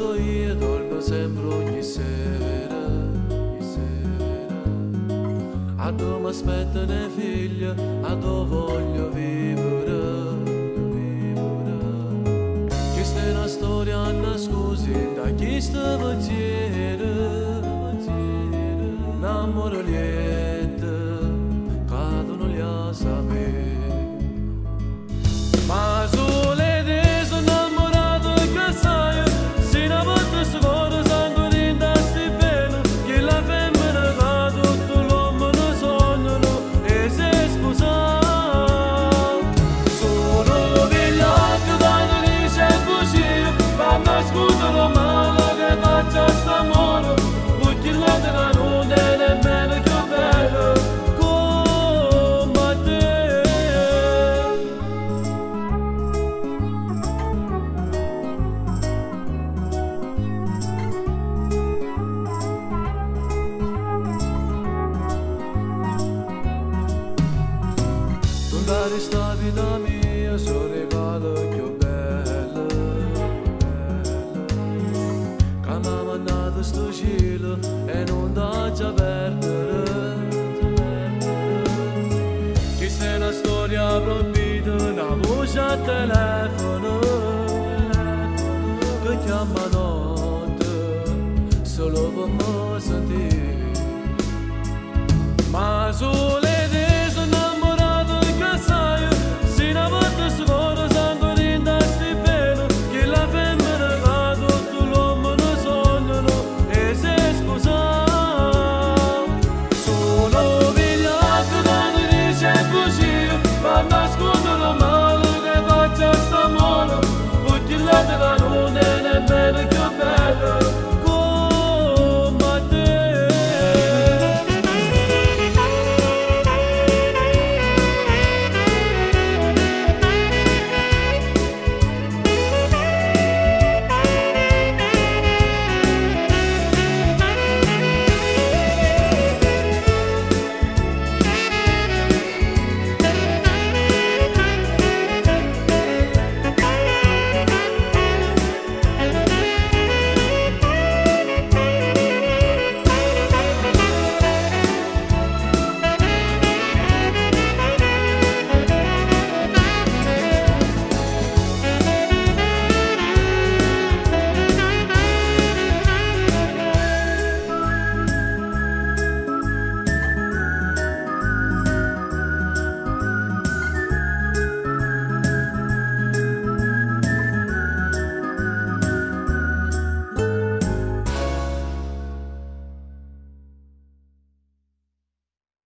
quando io dormo sempre ogni sera, a dove mi aspetta una figlia, a dove voglio vivere. Questa è una storia nascosta da chi sta pensiero, l'amore lieta, cadono gli a sapere. Ma sole te sono innamorato che sai, se una volta scuola sangue rindarsi bene, che la femmina va tutto l'uomo ne sognano e si sposa. Sono vigliacco da dice così, ma nascondono male che faccia st'amore, perché la terra non è nemmeno più bella. Questa vita mia sono regalo più bello, che mi ha mandato sto cielo e non da già perdere. Questa è una storia proibita, una voce a telefono che chiama notte solo per me sentire. Ma sole nascondono male che faccia st'amore, perché la terra non è nemmeno